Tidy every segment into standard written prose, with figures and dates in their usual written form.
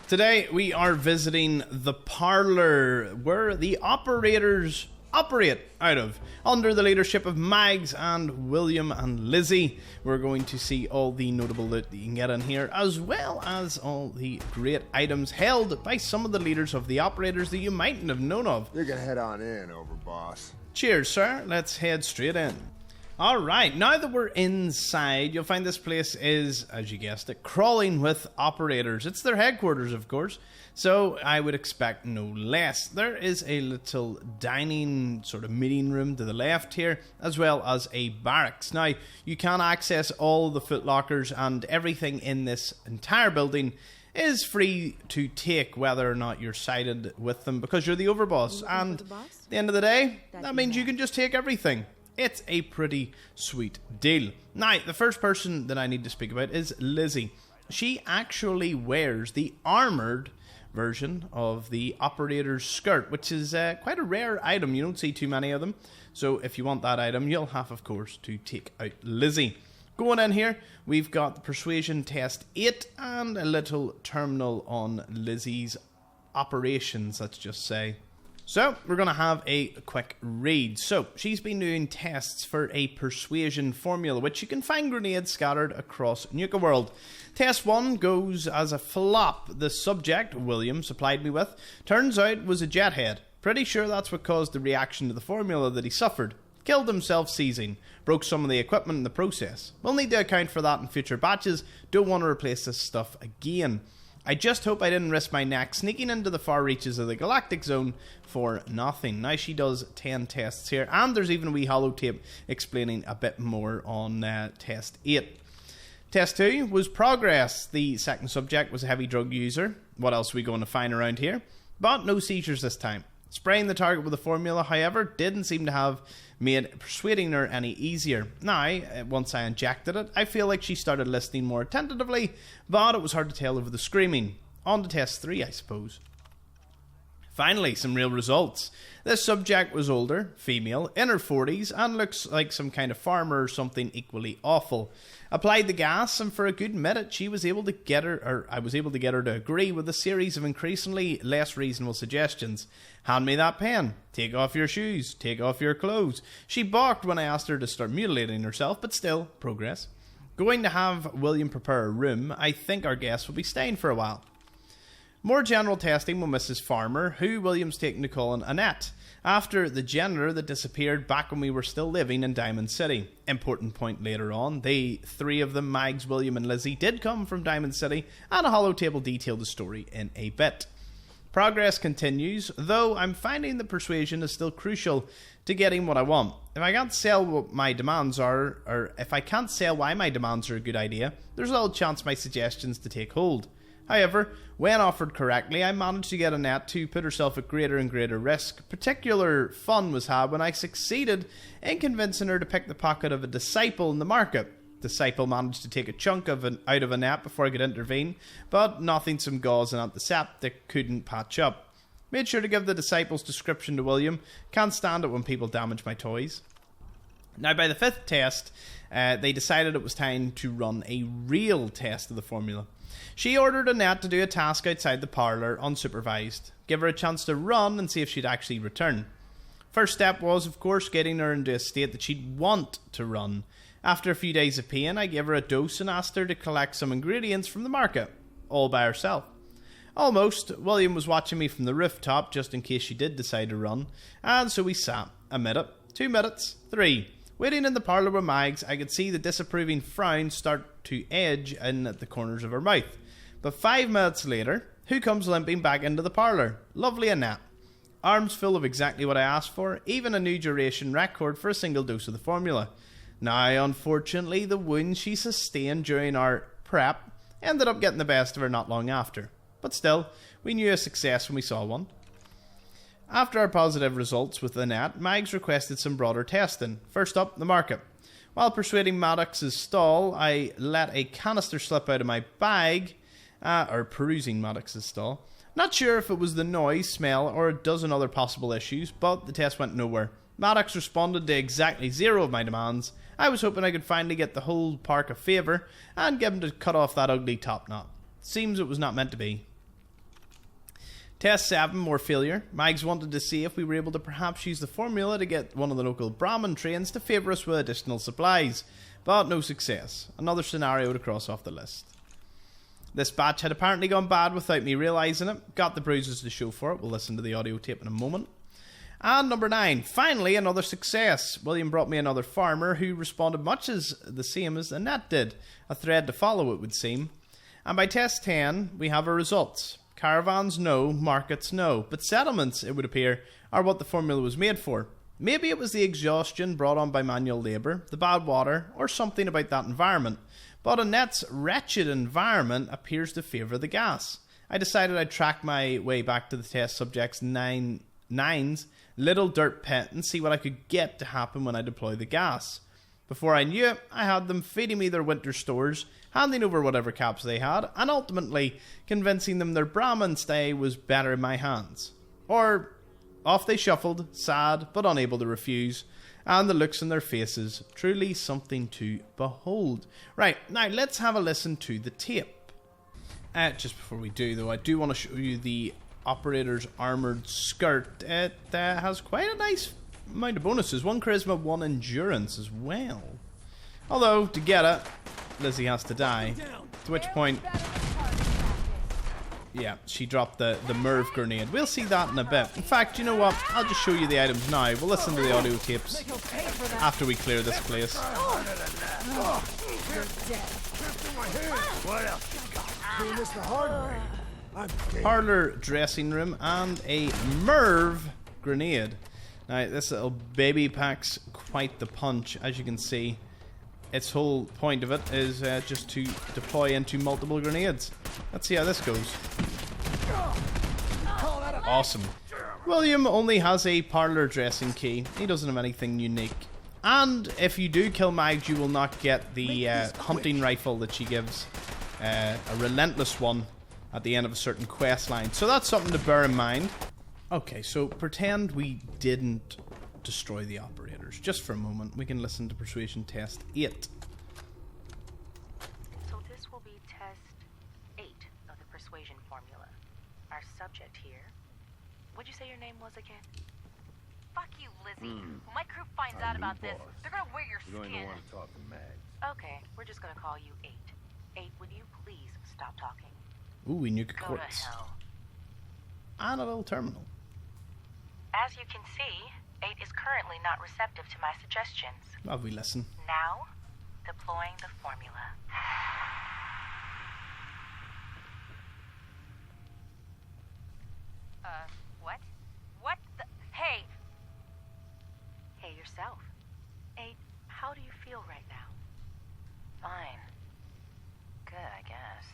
Today we are visiting the Parlor, where the operators operate out of, under the leadership of Mags and William and Lizzie. We're going to see all the notable loot that you can get in here, as well as all the great items held by some of the leaders of the operators that you mightn't have known of. You can head on in, Overboss. Cheers, sir. Let's head straight in. Alright, now that we're inside, you'll find this place is, as you guessed it, crawling with operators. It's their headquarters, of course, so I would expect no less. There is a little dining sort of meeting room to the left here, as well as a barracks. Now, you can access all the footlockers, and everything in this entire building is free to take, whether or not you're sided with them, because you're the overboss. And at the end of the day, that means you can just take everything. It's a pretty sweet deal. Now, the first person that I need to speak about is Lizzie. She actually wears the armoured version of the operator's skirt, which is quite a rare item. You don't see too many of them. So if you want that item, you'll have, of course, to take out Lizzie. Going in here, we've got the Persuasion Test 8 and a little terminal on Lizzie's operations, let's just say. So, we're going to have a quick read. So, she's been doing tests for a persuasion formula, which you can find grenades scattered across Nuka-World. Test 1 goes as a flop. The subject, William, supplied me with, turns out was a jet head. Pretty sure that's what caused the reaction to the formula that he suffered. Killed himself seizing. Broke some of the equipment in the process. We'll need to account for that in future batches. Don't want to replace this stuff again. I just hope I didn't risk my neck sneaking into the far reaches of the galactic zone for nothing. Now she does 10 tests here, and there's even a wee holotape explaining a bit more on test 8. Test 2 was progress. The second subject was a heavy drug user. What else are we going to find around here? But no seizures this time. Spraying the target with the formula, however, didn't seem to have made persuading her any easier. Now, once I injected it, I feel like she started listening more attentively, but it was hard to tell over the screaming. On to test 3, I suppose. Finally, some real results. This subject was older, female, in her 40s, and looks like some kind of farmer or something equally awful. Applied the gas, and for a good minute, I was able to get her to agree with a series of increasingly less reasonable suggestions. Hand me that pen. Take off your shoes. Take off your clothes. She balked when I asked her to start mutilating herself, but still, progress. Going to have William prepare a room. I think our guest will be staying for a while. More general testing with Mrs. Farmer, who William's taken to calling Annette, after the janitor that disappeared back when we were still living in Diamond City. Important point later on, the three of them, Mags, William and Lizzie, did come from Diamond City, and a holotable detailed the story in a bit. Progress continues, though I'm finding that persuasion is still crucial to getting what I want. If I can't sell what my demands are, or if I can't sell why my demands are a good idea, there's a little chance my suggestions to take hold. However, when offered correctly, I managed to get Annette to put herself at greater and greater risk. Particular fun was had when I succeeded in convincing her to pick the pocket of a disciple in the market. Disciple managed to take a chunk out of Annette before I could intervene, but nothing some gauze and antiseptic couldn't patch up. Made sure to give the disciple's description to William. Can't stand it when people damage my toys. Now, by the 5th test, they decided it was time to run a real test of the formula. She ordered Annette to do a task outside the parlour, unsupervised. Give her a chance to run and see if she'd actually return. First step was, of course, getting her into a state that she'd want to run. After a few days of pain, I gave her a dose and asked her to collect some ingredients from the market, all by herself. Almost. William was watching me from the rooftop, just in case she did decide to run, and so we sat. A minute, 2 minutes, 3. Waiting in the parlour with Mags, I could see the disapproving frown start to edge in at the corners of her mouth. But 5 minutes later, who comes limping back into the parlour? Lovely Annette. Arms full of exactly what I asked for, even a new duration record for a single dose of the formula. Now, unfortunately, the wound she sustained during our prep ended up getting the best of her not long after. But still, we knew a success when we saw one. After our positive results with Annette, Mags requested some broader testing. First up, the market. While persuading Maddox's stall, I let a canister slip out of my bag, perusing Maddox's stall. Not sure if it was the noise, smell, or a dozen other possible issues, but the test went nowhere. Maddox responded to exactly 0 of my demands. I was hoping I could finally get the whole park a favour and get him to cut off that ugly top knot. Seems it was not meant to be. Test 7, more failure. Mags wanted to see if we were able to perhaps use the formula to get one of the local Brahmin trains to favour us with additional supplies, but no success. Another scenario to cross off the list. This batch had apparently gone bad without me realising it. Got the bruises to show for it. We'll listen to the audio tape in a moment. And number 9, finally another success. William brought me another farmer who responded much as the same as Annette did. A thread to follow, it would seem. And by test 10, we have our results. Caravans, no. Markets, no. But settlements, it would appear, are what the formula was made for. Maybe it was the exhaustion brought on by manual labour, the bad water, or something about that environment. But Annette's wretched environment appears to favour the gas. I decided I'd track my way back to the test subject's nine's little dirt pit and see what I could get to happen when I deploy the gas. Before I knew it, I had them feeding me their winter stores, handing over whatever caps they had, and ultimately convincing them their Brahmin stay was better in my hands. Or off they shuffled, sad but unable to refuse, and the looks on their faces, truly something to behold. Right, now let's have a listen to the tape. Just before we do though, I do want to show you the operator's armoured skirt. It has quite a nice amount of bonuses. 1 charisma, 1 endurance as well. Although, to get it, Lizzie has to die. To which point, yeah, she dropped the Merv grenade. We'll see that in a bit. In fact, you know what? I'll just show you the items now. We'll listen to the audio tapes after we clear this place. Parlor dressing room and a Merv grenade. Now, this little baby packs quite the punch, as you can see. Its whole point of it is just to deploy into multiple grenades. Let's see how this goes. Awesome. William only has a parlor dressing key. He doesn't have anything unique. And if you do kill Mags, you will not get the hunting rifle that she gives. A relentless one at the end of a certain quest line. So that's something to bear in mind. Okay, so pretend we didn't destroy the operators. Just for a moment, we can listen to Persuasion Test 8. So this will be Test 8 of the Persuasion formula. Our subject here... What'd you say your name was again? Fuck you, Lizzie. When my crew finds out about this, they're gonna wear your You're going skin. to want to talk to Mags. Okay, we're just gonna call you 8. 8, would you please stop talking? Ooh, we Go to Nuka-Quartz. hell. And a little terminal. As you can see, 8 is currently not receptive to my suggestions. Have we listen? Now, deploying the formula. What? What the? Hey! Hey yourself. 8, how do you feel right now? Fine. Good, I guess.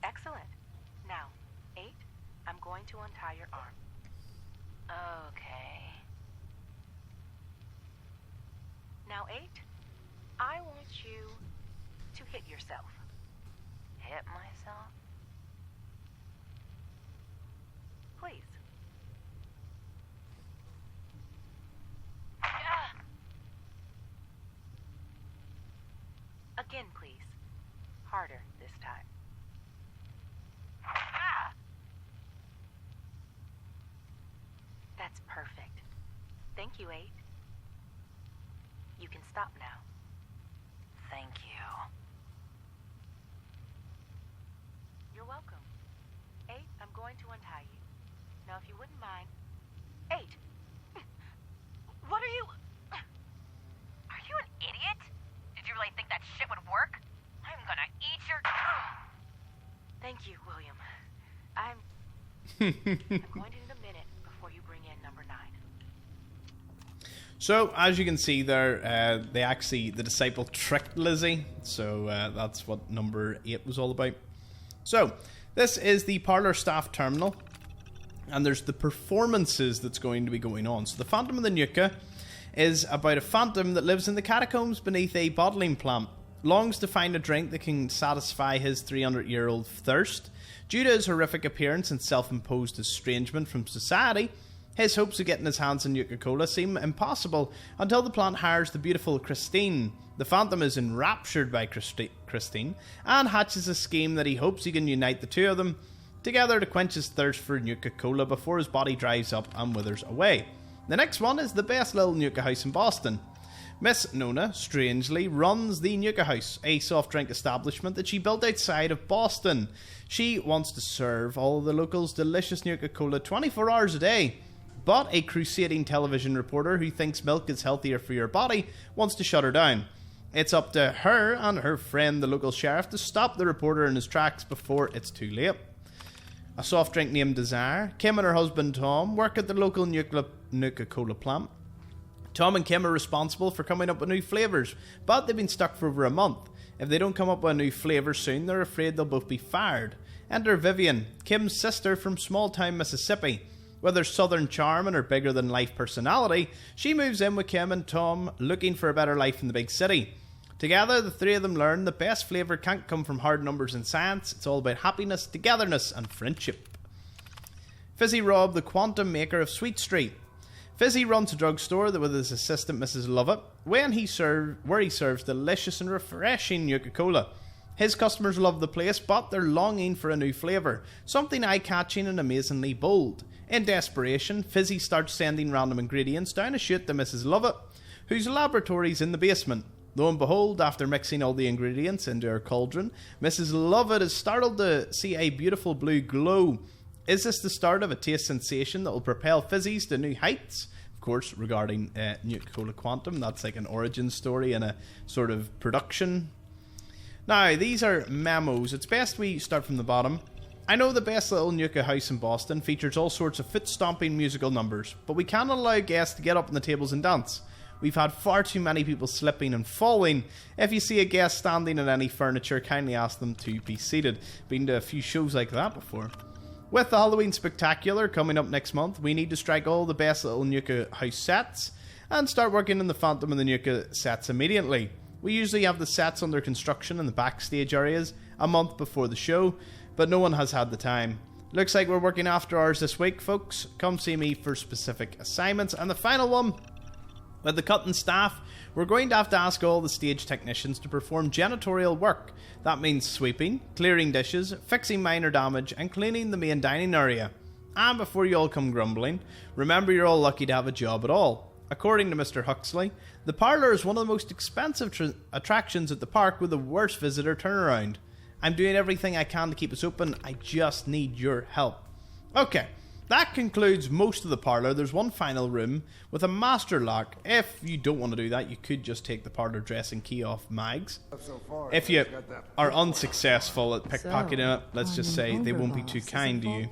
Excellent. Now, 8, I'm going to untie your arm. Okay. Now, 8, I want you to hit yourself. Hit myself? Please. Again, please. Harder this time. That's perfect. Thank you, 8. You can stop now. Thank you. You're welcome. 8, I'm going to untie you. Now, if you wouldn't mind... 8! What are you... Are you an idiot? Did you really think that shit would work? I'm gonna eat your... Thank you, William. I'm going to need a minute before you bring in number 9. So, as you can see there, the disciple tricked Lizzie. So, that's what number 8 was all about. So, this is the Parlor staff terminal. And there's the performances that's going to be going on. So, the Phantom of the Nuka is about a phantom that lives in the catacombs beneath a bottling plant. Longs to find a drink that can satisfy his 300-year-old thirst. Due to his horrific appearance and self-imposed estrangement from society, his hopes of getting his hands on Nuka-Cola seem impossible until the plant hires the beautiful Christine. The Phantom is enraptured by Christine and hatches a scheme that he hopes he can unite the two of them together to quench his thirst for Nuka-Cola before his body dries up and withers away. The next one is the best little Nuka house in Boston. Miss Nona, strangely, runs the Nuka House, a soft drink establishment that she built outside of Boston. She wants to serve all of the locals delicious Nuka-Cola 24 hours a day. But a crusading television reporter who thinks milk is healthier for your body wants to shut her down. It's up to her and her friend, the local sheriff, to stop the reporter in his tracks before it's too late. A soft drink named Desire. Kim and her husband Tom work at the local Nuka-Cola plant. Tom and Kim are responsible for coming up with new flavours, but they've been stuck for over a month. If they don't come up with a new flavour soon, they're afraid they'll both be fired. Enter Vivian, Kim's sister from small-town Mississippi. With her southern charm and her bigger-than-life personality, she moves in with Kim and Tom, looking for a better life in the big city. Together, the three of them learn the best flavour can't come from hard numbers and science. It's all about happiness, togetherness, and friendship. Fizzy Rob, the quantum maker of Sweet Street. Fizzy runs a drugstore with his assistant Mrs. Lovett, where he serves delicious and refreshing Nuka-Cola. His customers love the place, but they're longing for a new flavour, something eye-catching and amazingly bold. In desperation, Fizzy starts sending random ingredients down a chute to Mrs. Lovett, whose laboratory's in the basement. Lo and behold, after mixing all the ingredients into her cauldron, Mrs. Lovett is startled to see a beautiful blue glow. Is this the start of a taste sensation that will propel Fizzies to new heights? Of course, regarding Nuka-Cola Quantum, that's like an origin story and a sort of production. Now, these are memos. It's best we start from the bottom. I know the best little Nuka house in Boston features all sorts of foot-stomping musical numbers, but we cannot allow guests to get up on the tables and dance. We've had far too many people slipping and falling. If you see a guest standing on any furniture, kindly ask them to be seated. Been to a few shows like that before. With the Halloween Spectacular coming up next month, we need to strike all the best little Nuka house sets and start working on the Phantom and the Nuka sets immediately. We usually have the sets under construction in the backstage areas a month before the show, but no one has had the time. Looks like we're working after hours this week, folks. Come see me for specific assignments. And the final one, with the cutting staff, we're going to have to ask all the stage technicians to perform janitorial work. That means sweeping, clearing dishes, fixing minor damage, and cleaning the main dining area. And before you all come grumbling, remember you're all lucky to have a job at all. According to Mr. Huxley, the Parlor is one of the most expensive attractions at the park with the worst visitor turnaround. I'm doing everything I can to keep us open, I just need your help. Okay, that concludes most of the Parlor. There's one final room with a master lock. If you don't want to do that, you could just take the Parlor dress and key off Mags. If you are unsuccessful at pickpocketing it, let's just say they won't be too kind to you.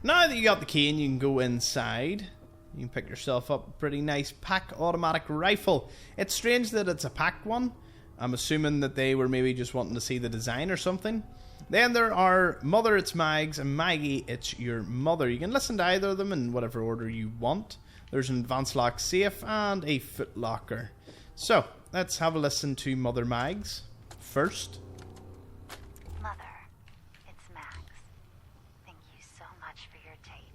Now that you got the key and you can go inside, you can pick yourself up a pretty nice pack automatic rifle. It's strange that it's a packed one. I'm assuming that they were maybe just wanting to see the design or something. Then there are Mother, it's Mags, and Maggie, it's your mother. You can listen to either of them in whatever order you want. There's an advanced lock safe and a foot locker. So, let's have a listen to Mother Mags first. Mother, it's Max. Thank you so much for your tape.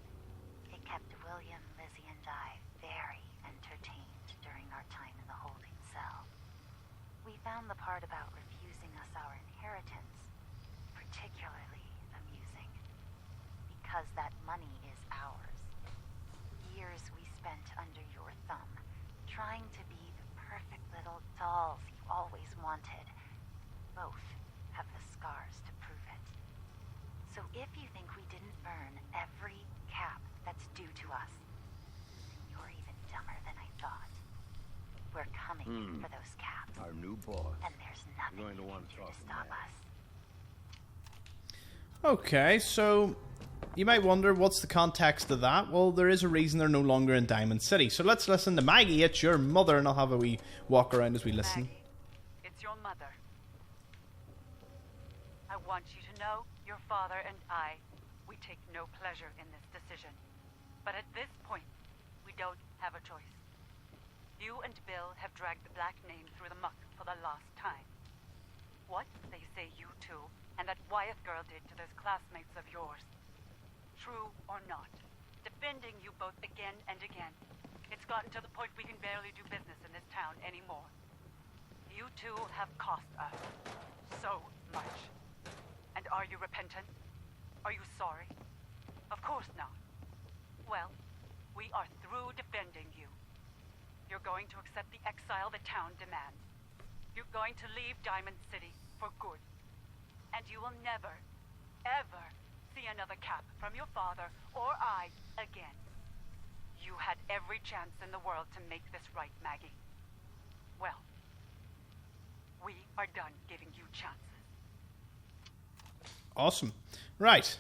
It kept William, Lizzie, and I very entertained during our time in the holding cell. We found the part about refusing us our inheritance particularly amusing, because that money is ours. Years we spent under your thumb, trying to be the perfect little dolls you always wanted. Both have the scars to prove it. So if you think we didn't earn every cap that's due to us, then you're even dumber than I thought. We're coming for those caps. Our new boss. And there's nothing You're going to you want can to do talk to stop to Matt. us. Okay, so you might wonder what's the context of that. Well, there is a reason they're no longer in Diamond City. So let's listen to Maggie, it's your mother, and I'll have a wee walk around as we listen. Maggie, it's your mother. I want you to know your father and I, we take no pleasure in this decision. But at this point, we don't have a choice. You and Bill have dragged the black name through the muck for the last time. What they say you two and that Wyeth girl did to those classmates of yours. True or not, defending you both again and again. It's gotten to the point we can barely do business in this town anymore. You two have cost us so much. And are you repentant? you sorry? Of course not. Well, we are through defending you. You're going to accept the exile the town demands. You're going to leave Diamond City for good. And you will never, ever see another cap from your father or I again. You had every chance in the world to make this right, Maggie. Well, we are done giving you chances. Awesome. Right.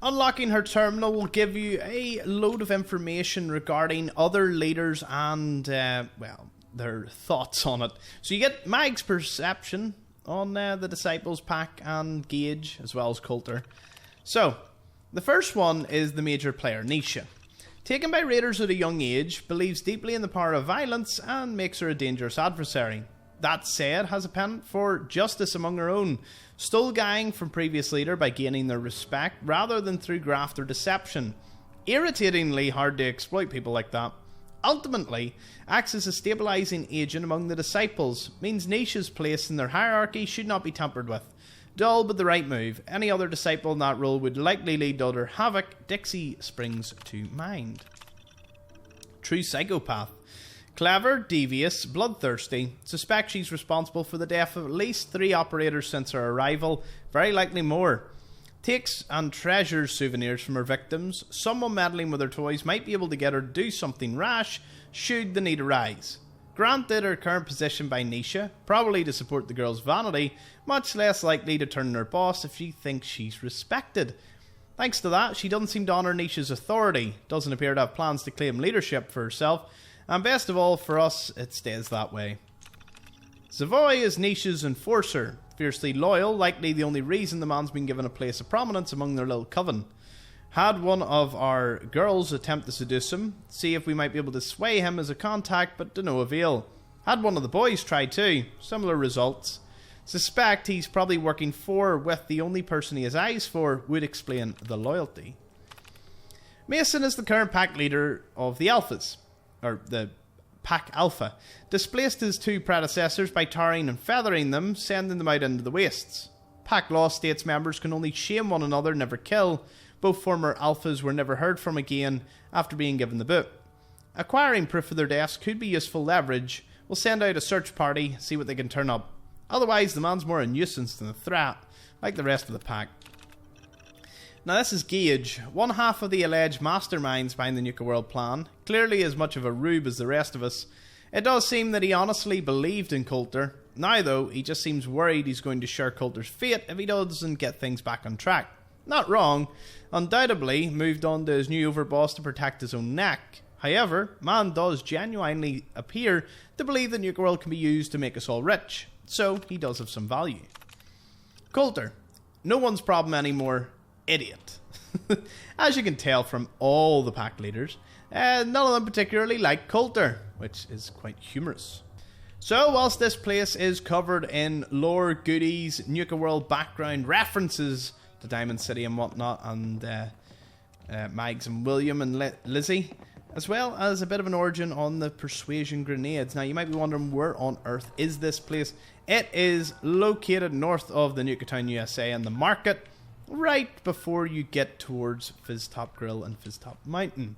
Unlocking her terminal will give you a load of information regarding other leaders and, well, their thoughts on it. So you get Mag's perception on the Disciples pack and Gage, as well as Coulter. So, the first one is the major player, Nisha. Taken by raiders at a young age, believes deeply in the power of violence and makes her a dangerous adversary. That said, has a penchant for justice among her own, stole gang from previous leader by gaining their respect rather than through graft or deception. Irritatingly hard to exploit people like that. Ultimately, acts as a stabilising agent among the Disciples, means Nisha's place in their hierarchy should not be tampered with. Dull but the right move. Any other disciple in that role would likely lead to utter havoc. Dixie springs to mind. True psychopath. Clever, devious, bloodthirsty. Suspect she's responsible for the death of at least 3 operators since her arrival, very likely more. Takes and treasures souvenirs from her victims. Someone meddling with her toys might be able to get her to do something rash should the need arise. Granted her current position by Nisha, probably to support the girl's vanity, much less likely to turn on her boss if she thinks she's respected. Thanks to that, she doesn't seem to honour Nisha's authority, doesn't appear to have plans to claim leadership for herself, and best of all, for us, it stays that way. Savoy is Nisha's enforcer, fiercely loyal, likely the only reason the man's been given a place of prominence among their little coven. Had one of our girls attempt to seduce him, see if we might be able to sway him as a contact, but to no avail. Had one of the boys try too, similar results. Suspect he's probably working for or with the only person he has eyes for, would explain the loyalty. Mason is the current pack leader of the Alphas, or the Pack Alpha, displaced his 2 predecessors by tarring and feathering them, sending them out into the wastes. Pack law states members can only shame one another, never kill. Both former Alphas were never heard from again after being given the boot. Acquiring proof of their deaths could be useful leverage. We'll send out a search party, see what they can turn up. Otherwise, the man's more a nuisance than a threat, like the rest of the pack. Now this is Gage, one half of the alleged masterminds behind the Nuka-World plan, clearly as much of a rube as the rest of us. It does seem that he honestly believed in Coulter. Now though, he just seems worried he's going to share Coulter's fate if he doesn't get things back on track. Not wrong, undoubtedly moved on to his new overboss to protect his own neck. However, man does genuinely appear to believe that Nuka-World can be used to make us all rich, so he does have some value. Coulter, no one's problem anymore. Idiot. As you can tell from all the pack leaders, none of them particularly like Coulter, which is quite humorous. So, whilst this place is covered in lore, goodies, Nuka-World background, references to Diamond City and whatnot, and Mags and William and Lizzie, as well as a bit of an origin on the Persuasion grenades. Now, you might be wondering, where on earth is this place? It is located north of the Nuka-Town USA and the market, right before you get towards Fizztop Grill and Fizztop Mountain.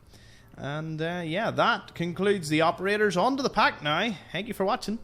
And yeah, that concludes the operators. On to the pack now. Thank you for watching.